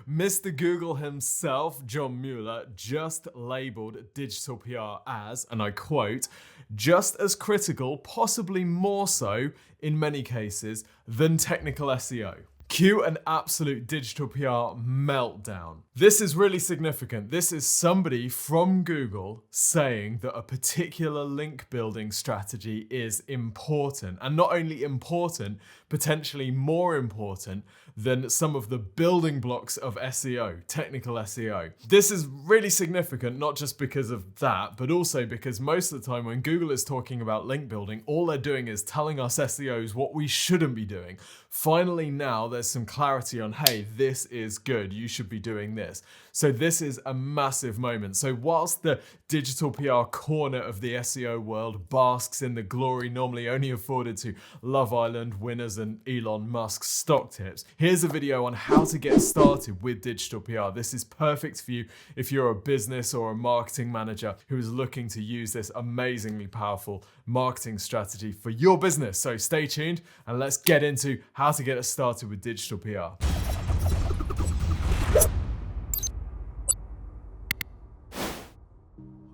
Mr. Google himself, John Mueller, just labeled digital PR as, and I quote, just as critical, possibly more so in many cases, than technical SEO. Cue an absolute digital PR meltdown. This is really significant. This is somebody from Google saying that a particular link building strategy is important, and not only important, potentially more important than some of the building blocks of SEO, technical SEO. This is really significant, not just because of that, but also because most of the time when Google is talking about link building, all they're doing is telling us SEOs what we shouldn't be doing. Finally, now there's some clarity on, hey, this is good, you should be doing this. So this is a massive moment. So whilst the digital PR corner of the SEO world basks in the glory normally only afforded to Love Island winners and Elon Musk's stock tips, here's a video on how to get started with digital PR. This is perfect for you if you're a business or a marketing manager who is looking to use this amazingly powerful marketing strategy for your business. So stay tuned and let's get into how to get us started with digital PR.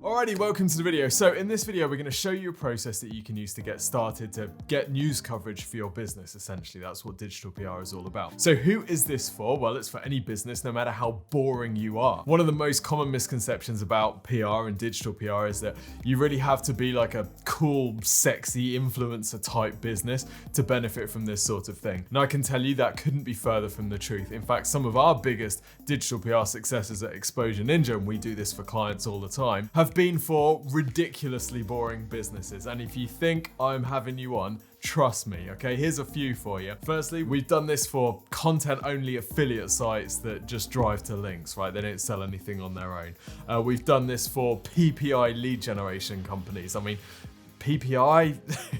Alrighty, welcome to the video. So in this video, we're going to show you a process that you can use to get started to get news coverage for your business. Essentially, that's what digital PR is all about. So who is this for? Well, it's for any business, no matter how boring you are. One of the most common misconceptions about PR and digital PR is that you really have to be like a cool, sexy influencer type business to benefit from this sort of thing. And I can tell you that couldn't be further from the truth. In fact, some of our biggest digital PR successes at Exposure Ninja, and we do this for clients all the time, have been for ridiculously boring businesses. And if you think I'm having you on, trust me, okay? Here's a few for you. Firstly, we've done this for content-only affiliate sites that just drive to links, right? They don't sell anything on their own. We've done this for PPI lead generation companies. I mean, PPI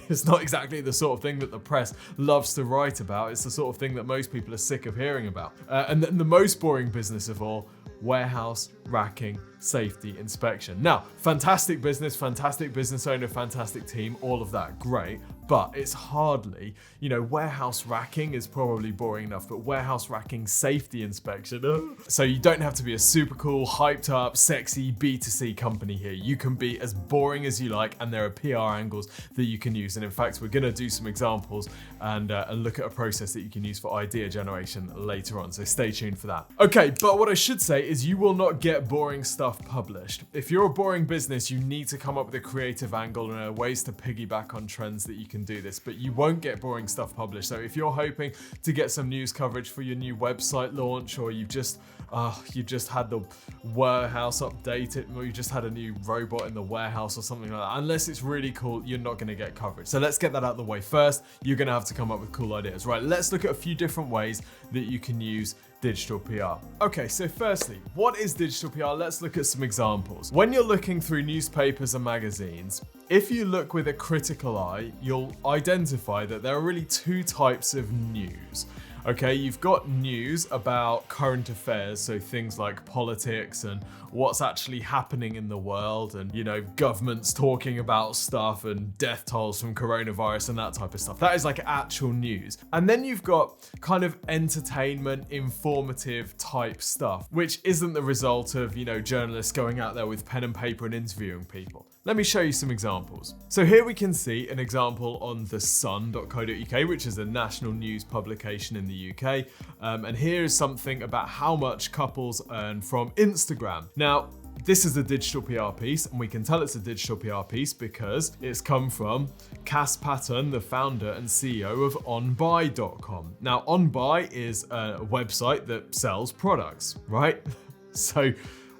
is not exactly the sort of thing that the press loves to write about. It's the sort of thing that most people are sick of hearing about. And then the most boring business of all, warehouse racking safety inspection. Now, fantastic business owner, fantastic team, all of that, great. But it's hardly, warehouse racking is probably boring enough, but warehouse racking safety inspection. So you don't have to be a super cool, hyped up, sexy B2C company here. You can be as boring as you like, and there are PR angles that you can use. And in fact, we're gonna do some examples and look at a process that you can use for idea generation later on. So stay tuned for that. Okay, but what I should say is you will not get boring stuff published. If you're a boring business, you need to come up with a creative angle and ways to piggyback on trends that you can do this, but you won't get boring stuff published. So if you're hoping to get some news coverage for your new website launch, or you've just had the warehouse updated, or you just had a new robot in the warehouse or something like that, unless it's really cool, you're not going to get coverage. So let's get that out of the way first. You're going to have to come up with cool ideas, right? Let's look at a few different ways that you can use digital PR. Okay, so firstly, what is digital PR? Let's look at some examples. When you're looking through newspapers and magazines, if you look with a critical eye, you'll identify that there are really two types of news. Okay, you've got news about current affairs, so things like politics and what's actually happening in the world, and governments talking about stuff and death tolls from coronavirus and that type of stuff. That is like actual news. And then you've got kind of entertainment, informative type stuff, which isn't the result of, journalists going out there with pen and paper and interviewing people. Let me show you some examples. So here we can see an example on thesun.co.uk, which is a national news publication in the UK. And here is something about how much couples earn from Instagram. Now, this is a digital PR piece, and we can tell it's a digital PR piece because it's come from Cass Patton, the founder and CEO of OnBuy.com. Now, OnBuy is a website that sells products, right? So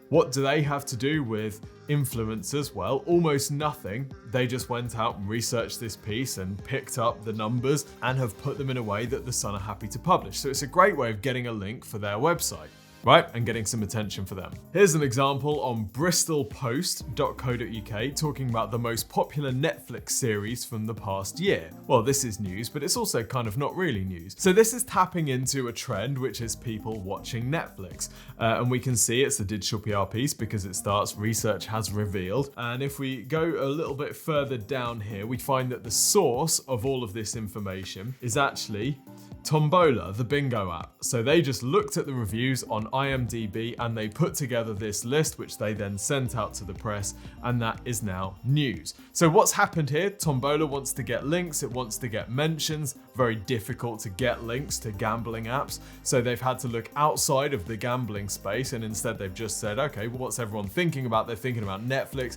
what do they have to do with influencers? Well, almost nothing. They just went out and researched this piece and picked up the numbers and have put them in a way that the Sun are happy to publish. So it's a great way of getting a link for their website. right? And getting some attention for them. Here's an example on bristolpost.co.uk talking about the most popular Netflix series from the past year. Well, this is news, but it's also kind of not really news. So this is tapping into a trend, which is people watching Netflix. And we can see it's a digital PR piece because it starts, research has revealed. And if we go a little bit further down here, we find that the source of all of this information is actually Tombola, the bingo app. So they just looked at the reviews on IMDb and they put together this list, which they then sent out to the press, and that is now news. So what's happened here? Tombola wants to get links, it wants to get mentions. Very difficult to get links to gambling apps. So they've had to look outside of the gambling space, and instead they've just said, okay, well, what's everyone thinking about? They're thinking about Netflix.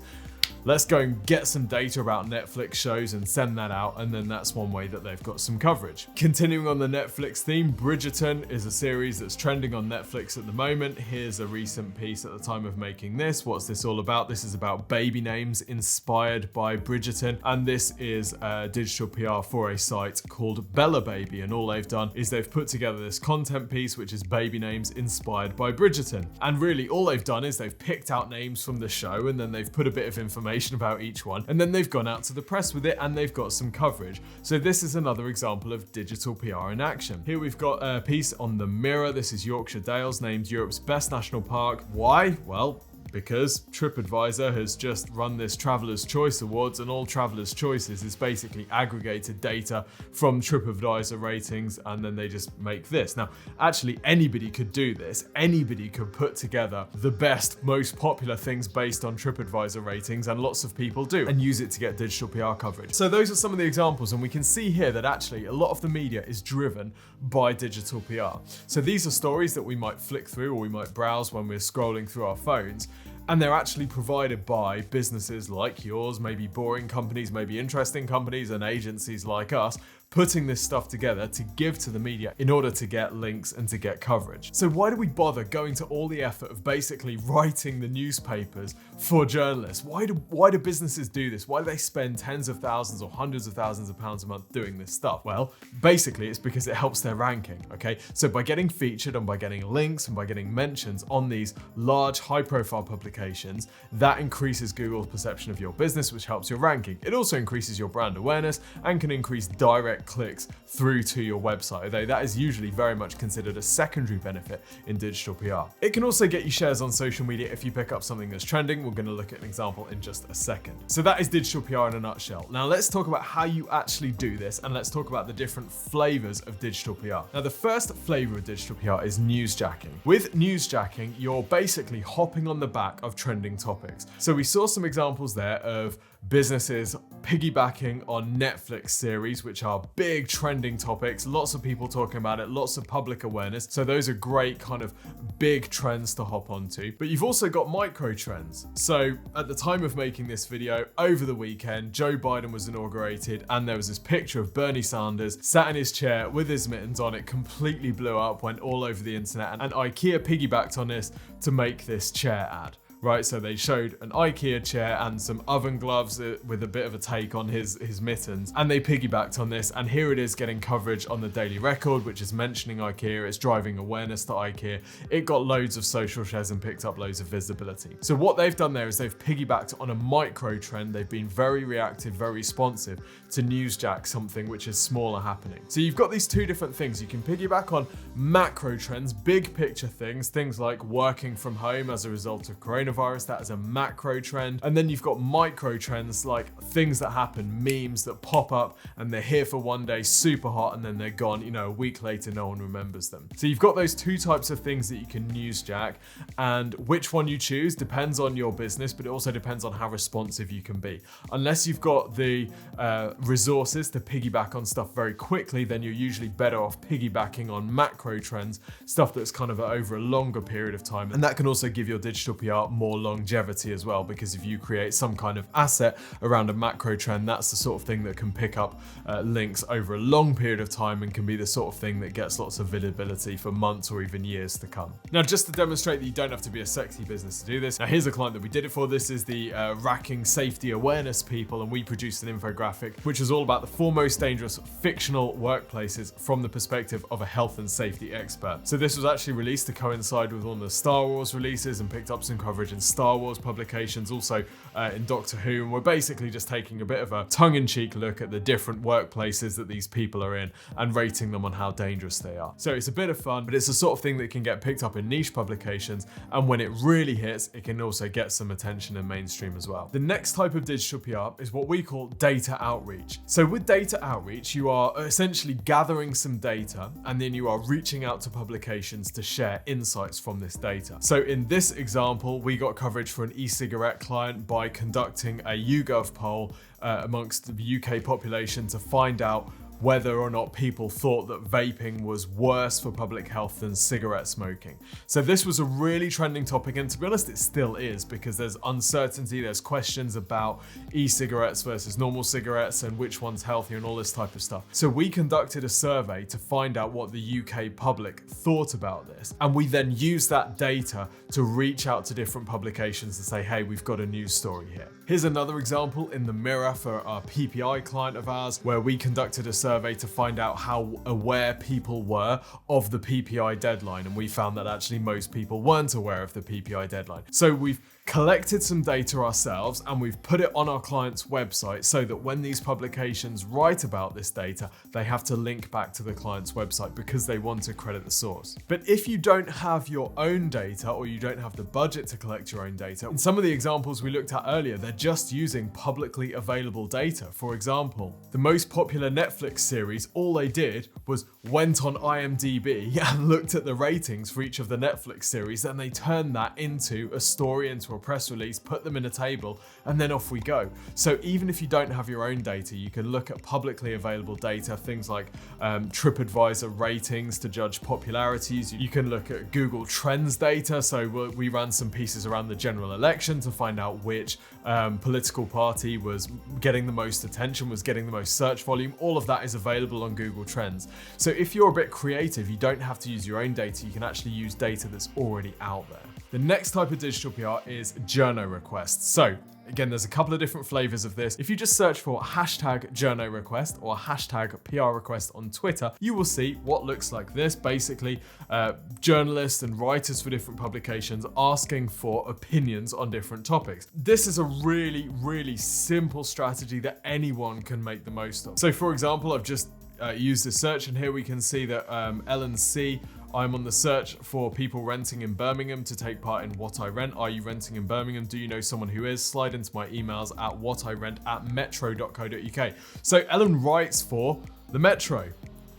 Let's go and get some data about Netflix shows and send that out, and then that's one way that they've got some coverage. Continuing on the Netflix theme, Bridgerton is a series that's trending on Netflix at the moment. Here's a recent piece at the time of making this. What's this all about? This is about baby names inspired by Bridgerton, and this is digital PR for a site called Bella Baby, and all they've done is they've put together this content piece which is baby names inspired by Bridgerton. And really all they've done is they've picked out names from the show, and then they've put a bit of information about each one, and then they've gone out to the press with it and they've got some coverage. So this is another example of digital PR in action. Here we've got a piece on the Mirror. This is Yorkshire Dales, named Europe's best national park. Why? Well, because TripAdvisor has just run this Traveller's Choice Awards, and all Traveller's Choices is basically aggregated data from TripAdvisor ratings, and then they just make this. Now, actually, anybody could do this. Anybody could put together the best, most popular things based on TripAdvisor ratings, and lots of people do, and use it to get digital PR coverage. So those are some of the examples, and we can see here that actually a lot of the media is driven by digital PR. So these are stories that we might flick through or we might browse when we're scrolling through our phones. And they're actually provided by businesses like yours, maybe boring companies, maybe interesting companies, and agencies like us, putting this stuff together to give to the media in order to get links and to get coverage. So why do we bother going to all the effort of basically writing the newspapers for journalists? Why do businesses do this? Why do they spend tens of thousands or hundreds of thousands of pounds a month doing this stuff? Well, basically it's because it helps their ranking, okay? So by getting featured and by getting links and by getting mentions on these large high-profile publications, that increases Google's perception of your business, which helps your ranking. It also increases your brand awareness and can increase direct clicks through to your website, although that is usually very much considered a secondary benefit in digital PR. It can also get you shares on social media if you pick up something that's trending. We're going to look at an example in just a second. So that is digital PR in a nutshell. Now let's talk about how you actually do this, and let's talk about the different flavors of digital PR. Now the first flavor of digital PR is newsjacking. With newsjacking, you're basically hopping on the back of trending topics. So we saw some examples there of businesses piggybacking on Netflix series, which are big trending topics, lots of people talking about it, lots of public awareness. So those are great kind of big trends to hop onto. But you've also got micro trends. So at the time of making this video, over the weekend, Joe Biden was inaugurated, and there was this picture of Bernie Sanders sat in his chair with his mittens on. It completely blew up, went all over the internet, and IKEA piggybacked on this to make this chair ad. Right, so they showed an IKEA chair and some oven gloves with a bit of a take on his mittens, and they piggybacked on this, and here it is getting coverage on the Daily Record, which is mentioning IKEA. It's driving awareness to IKEA. It got loads of social shares and picked up loads of visibility. So what they've done there is they've piggybacked on a micro trend. They've been very reactive, very responsive to newsjack something which is smaller happening. So you've got these two different things. You can piggyback on macro trends, big picture things like working from home as a result of coronavirus. That is a macro trend. And then you've got micro trends, like things that happen, memes that pop up and they're here for one day, super hot, and then they're gone, you know, a week later, no one remembers them. So you've got those two types of things that you can newsjack, and which one you choose depends on your business, but it also depends on how responsive you can be. Unless you've got the resources to piggyback on stuff very quickly, then you're usually better off piggybacking on macro trends, stuff that's kind of over a longer period of time. And that can also give your digital PR more longevity as well, because if you create some kind of asset around a macro trend, that's the sort of thing that can pick up links over a long period of time and can be the sort of thing that gets lots of visibility for months or even years to come. Now, just to demonstrate that you don't have to be a sexy business to do this, now here's a client that we did it for. This is the Racking Safety Awareness people, and we produced an infographic which is all about the 4 most dangerous fictional workplaces from the perspective of a health and safety expert. So this was actually released to coincide with one of the Star Wars releases and picked up some coverage in Star Wars publications, also in Doctor Who, and we're basically just taking a bit of a tongue-in-cheek look at the different workplaces that these people are in and rating them on how dangerous they are. So it's a bit of fun, but it's the sort of thing that can get picked up in niche publications, and when it really hits, it can also get some attention in mainstream as well. The next type of digital PR is what we call data outreach. So with data outreach, you are essentially gathering some data and then you are reaching out to publications to share insights from this data. So in this example, we got coverage for an e-cigarette client by conducting a YouGov poll amongst the UK population to find out whether or not people thought that vaping was worse for public health than cigarette smoking. So this was a really trending topic, and to be honest, it still is, because there's uncertainty, there's questions about e-cigarettes versus normal cigarettes and which one's healthier and all this type of stuff. So we conducted a survey to find out what the UK public thought about this, and we then used that data to reach out to different publications and say, hey, we've got a news story here. Here's another example in the Mirror for our PPI client of ours, where we conducted a survey to find out how aware people were of the PPI deadline, and we found that actually most people weren't aware of the PPI deadline. So we've collected some data ourselves and we've put it on our client's website so that when these publications write about this data, they have to link back to the client's website because they want to credit the source. But if you don't have your own data, or you don't have the budget to collect your own data, in some of the examples we looked at earlier, they're just using publicly available data. For example, the most popular Netflix series, all they did was went on IMDb and looked at the ratings for each of the Netflix series, and they turned that into a story, into a press release, put them in a table, and then off we go. So even if you don't have your own data, you can look at publicly available data, things like TripAdvisor ratings to judge popularities. You can look at Google Trends data. So we ran some pieces around the general election to find out which political party was getting the most attention, was getting the most search volume. All of that is available on Google Trends. So if you're a bit creative, you don't have to use your own data, you can actually use data that's already out there. The next type of digital PR is Journo Requests. So again, there's a couple of different flavors of this. If you just search for hashtag Journo Request or hashtag PR Request on Twitter, you will see what looks like this. Basically, journalists and writers for different publications asking for opinions on different topics. This is a really, really simple strategy that anyone can make the most of. So for example, I've just used this search, and here we can see that Ellen C. I'm on the search for people renting in Birmingham to take part in What I Rent. Are you renting in Birmingham? Do you know someone who is? Slide into my emails at whatirent@metro.co.uk. So Ellen writes for the Metro.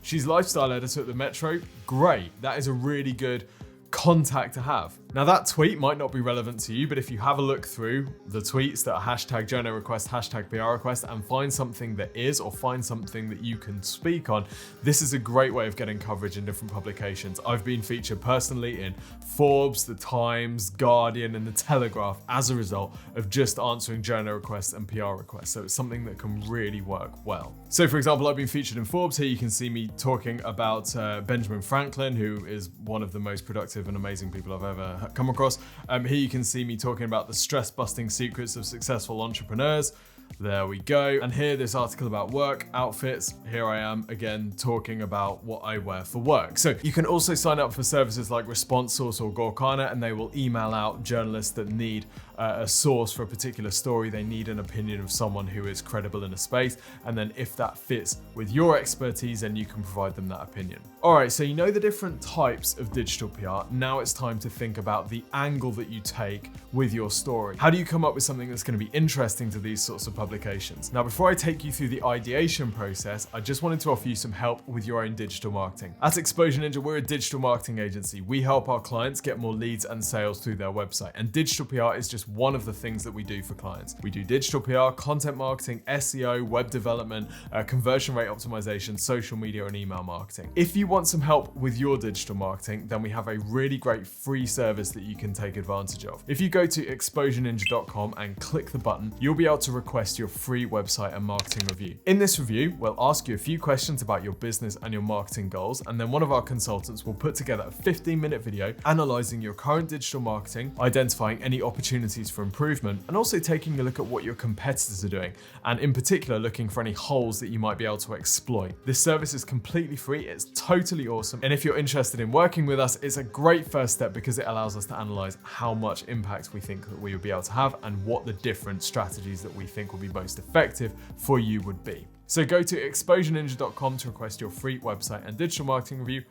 She's lifestyle editor at the Metro. Great. That is a really good contact to have. Now that tweet might not be relevant to you, but if you have a look through the tweets that are hashtag Journo Request, hashtag PR Request, and find something that is, or find something that you can speak on, this is a great way of getting coverage in different publications. I've been featured personally in Forbes, The Times, Guardian, and The Telegraph as a result of just answering Journo Requests and PR Requests. So it's something that can really work well. So for example, I've been featured in Forbes. Here you can see me talking about Benjamin Franklin, who is one of the most productive and amazing people I've ever come across. Here you can see me talking about the stress-busting secrets of successful entrepreneurs. There we go. And here, this article about work outfits. Here I am again talking about what I wear for work. So you can also sign up for services like Response Source or Gorkana, and they will email out journalists that need a source for a particular story. They need an opinion of someone who is credible in a space. And then if that fits with your expertise, then you can provide them that opinion. All right, so you know the different types of digital PR. Now it's time to think about the angle that you take with your story. How do you come up with something that's going to be interesting to these sorts of publications. Now, before I take you through the ideation process, I just wanted to offer you some help with your own digital marketing. At Exposure Ninja, we're a digital marketing agency. We help our clients get more leads and sales through their website, and digital PR is just one of the things that we do for clients. We do digital PR, content marketing, SEO, web development, conversion rate optimization, social media, and email marketing. If you want some help with your digital marketing, then we have a really great free service that you can take advantage of. If you go to exposureninja.com and click the button, you'll be able to request your free website and marketing review. In this review, we'll ask you a few questions about your business and your marketing goals, and then one of our consultants will put together a 15-minute video analyzing your current digital marketing, identifying any opportunities for improvement, and also taking a look at what your competitors are doing, and in particular looking for any holes that you might be able to exploit. This service is completely free, it's totally awesome, and if you're interested in working with us, it's a great first step because it allows us to analyze how much impact we think that we would be able to have and what the different strategies that we think will be most effective for you would be. So go to exposureninja.com to request your free website and digital marketing review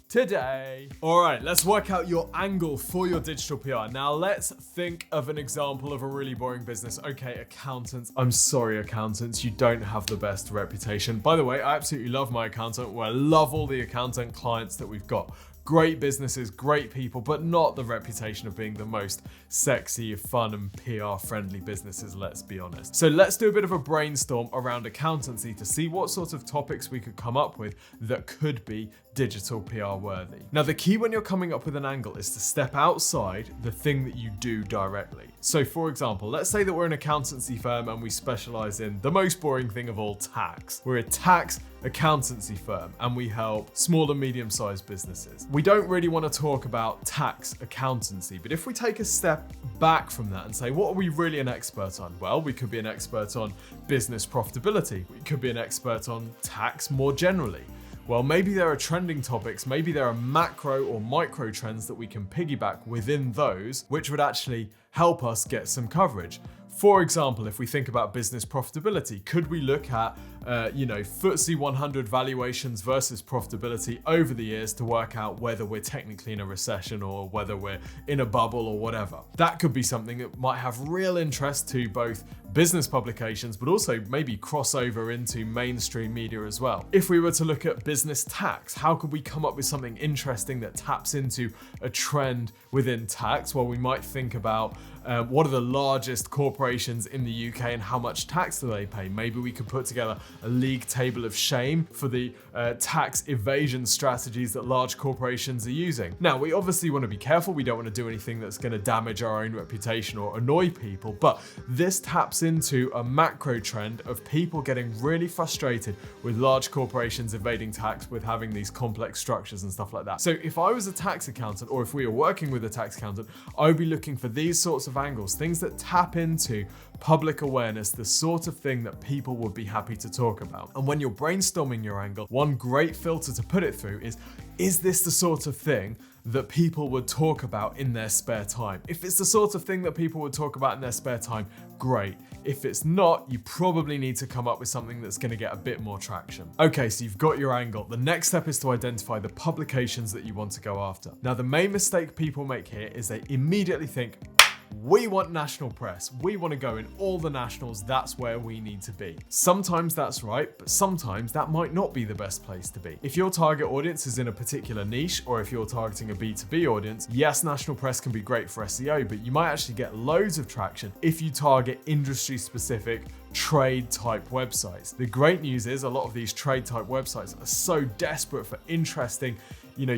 today. All right, let's work out your angle for your digital PR. Now let's think of an example of a really boring business. Okay, accountants. I'm sorry, accountants, you don't have the best reputation. By the way, I absolutely love my accountant. I love all the accountant clients that we've got. Great businesses, great people, but not the reputation of being the most sexy, fun, and PR-friendly businesses, let's be honest. So let's do a bit of a brainstorm around accountancy to see what sort of topics we could come up with that could be digital PR worthy. Now, the key when you're coming up with an angle is to step outside the thing that you do directly. So for example, let's say that we're an accountancy firm and we specialize in the most boring thing of all, tax. We're a tax accountancy firm and we help small and medium-sized businesses. We don't really want to talk about tax accountancy, but if we take a step back from that and say, what are we really an expert on? Well, we could be an expert on business profitability. We could be an expert on tax more generally. Well, maybe there are trending topics, maybe there are macro or micro trends that we can piggyback within those, which would actually help us get some coverage. For example, if we think about business profitability, could we look at FTSE 100 valuations versus profitability over the years to work out whether we're technically in a recession or whether we're in a bubble or whatever? That could be something that might have real interest to both business publications, but also maybe cross over into mainstream media as well. If we were to look at business tax, how could we come up with something interesting that taps into a trend within tax? Well, we might think about what are the largest corporations in the UK and how much tax do they pay? Maybe we could put together a league table of shame for the tax evasion strategies that large corporations are using. Now, we obviously want to be careful. We don't want to do anything that's going to damage our own reputation or annoy people, but this taps into a macro trend of people getting really frustrated with large corporations evading tax, with having these complex structures and stuff like that. So if I was a tax accountant, or if we were working with a tax accountant, I would be looking for these sorts of angles, things that tap into public awareness, the sort of thing that people would be happy to talk about. And when you're brainstorming your angle, one great filter to put it through is this the sort of thing that people would talk about in their spare time? If it's the sort of thing that people would talk about in their spare time, great. If it's not, you probably need to come up with something that's going to get a bit more traction. Okay, so you've got your angle. The next step is to identify the publications that you want to go after. Now, the main mistake people make here is they immediately think, we want national press. We want to go in all the nationals. That's where we need to be. Sometimes that's right, but sometimes that might not be the best place to be. If your target audience is in a particular niche, or if you're targeting a B2B audience, yes, national press can be great for SEO, but you might actually get loads of traction if you target industry-specific trade type websites. The great news is a lot of these trade type websites are so desperate for interesting,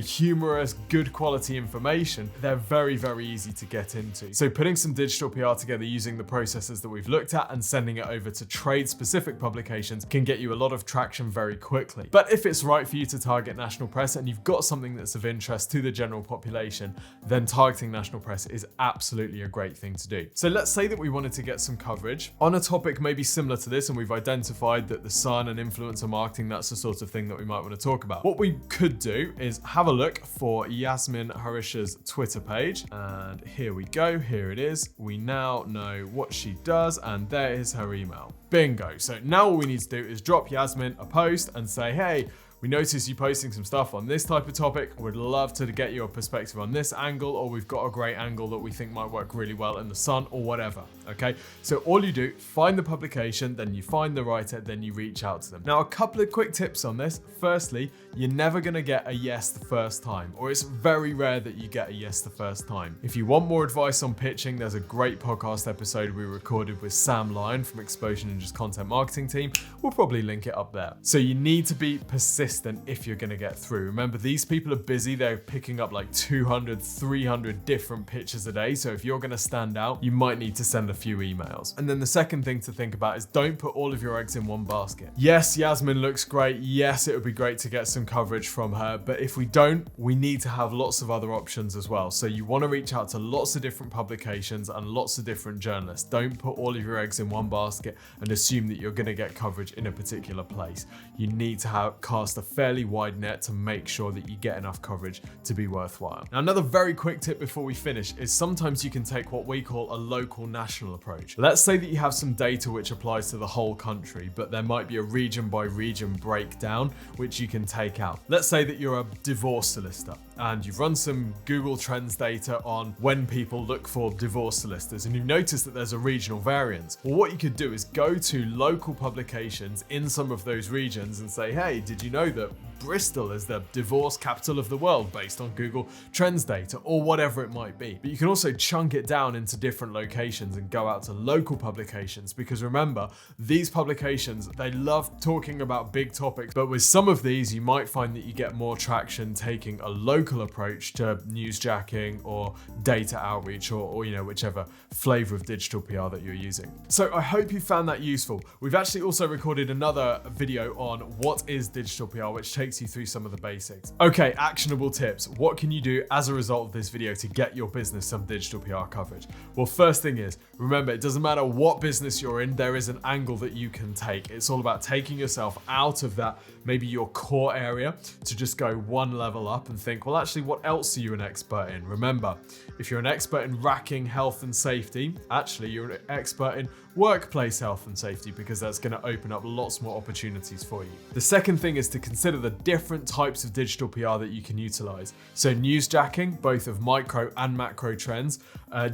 humorous, good quality information. They're very, very easy to get into. So putting some digital PR together using the processes that we've looked at and sending it over to trade specific publications can get you a lot of traction very quickly. But if it's right for you to target national press and you've got something that's of interest to the general population, then targeting national press is absolutely a great thing to do. So let's say that we wanted to get some coverage on a topic maybe similar to this, and we've identified that the Sun and influencer marketing, that's the sort of thing that we might want to talk about. What we could do is have a look for Yasmin Harisha's Twitter page, and here we go, here it is. We now know what she does, and there is her email. Bingo. So now all we need to do is drop Yasmin a post and say, hey, we noticed you posting some stuff on this type of topic. We'd love to get your perspective on this angle, or we've got a great angle that we think might work really well in the sun, or whatever. Okay, so all you do, find the publication, then you find the writer, then you reach out to them. Now, a couple of quick tips on this. Firstly, you're never gonna get a yes the first time, or it's very rare that you get a yes the first time. If you want more advice on pitching, there's a great podcast episode we recorded with Sam Lyon from Exposure Ninja's content marketing team. We'll probably link it up there. So you need to be persistent if you're gonna get through. Remember, these people are busy. They're picking up like 200, 300 different pitches a day. So if you're gonna stand out, you might need to send a few emails. And then the second thing to think about is don't put all of your eggs in one basket. Yes, Yasmin looks great. Yes, it would be great to get some coverage from her. But if we don't, we need to have lots of other options as well. So you wanna reach out to lots of different publications and lots of different journalists. Don't put all of your eggs in one basket and assume that you're gonna get coverage in a particular place. You need to cast a fairly wide net to make sure that you get enough coverage to be worthwhile. Now, another very quick tip before we finish is sometimes you can take what we call a local national approach. Let's say that you have some data which applies to the whole country, but there might be a region by region breakdown which you can take out. Let's say that you're a divorce solicitor and you've run some Google Trends data on when people look for divorce solicitors, and you've noticed that there's a regional variance. Well, what you could do is go to local publications in some of those regions and say, hey, did you know that Bristol is the divorce capital of the world based on Google Trends data, or whatever it might be. But you can also chunk it down into different locations and go out to local publications, because remember, these publications, they love talking about big topics, but with some of these, you might find that you get more traction taking a local approach to newsjacking or data outreach, or you know, whichever flavor of digital PR that you're using. So I hope you found that useful. We've actually also recorded another video on what is digital PR, which takes you through some of the basics. Okay, actionable tips. What can you do as a result of this video to get your business some digital PR coverage? Well, first thing is, remember, it doesn't matter what business you're in, there is an angle that you can take. It's all about taking yourself out of that, maybe your core area, to just go one level up and think, well, actually, what else are you an expert in? Remember, if you're an expert in racking health and safety, actually, you're an expert in workplace health and safety, because that's going to open up lots more opportunities for you. The second thing is to consider the different types of digital PR that you can utilize. So newsjacking, both of micro and macro trends,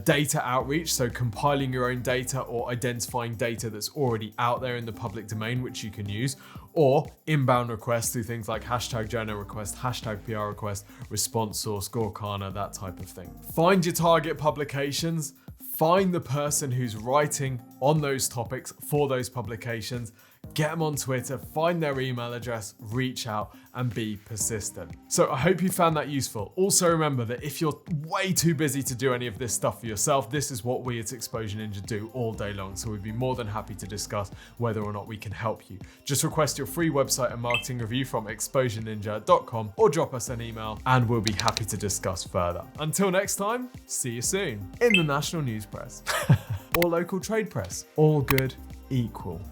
data outreach, so compiling your own data or identifying data that's already out there in the public domain, which you can use, or inbound requests through things like hashtag Journo Requests, hashtag PR Request, Response Source, Gorkana, that type of thing. Find your target publications, find the person who's writing on those topics for those publications, get them on Twitter, find their email address, reach out, and be persistent. So I hope you found that useful. Also remember that if you're way too busy to do any of this stuff for yourself, this is what we at Exposure Ninja do all day long. So we'd be more than happy to discuss whether or not we can help you. Just request your free website and marketing review from exposureninja.com or drop us an email and we'll be happy to discuss further. Until next time, see you soon in the national news press or local trade press. All good, equal.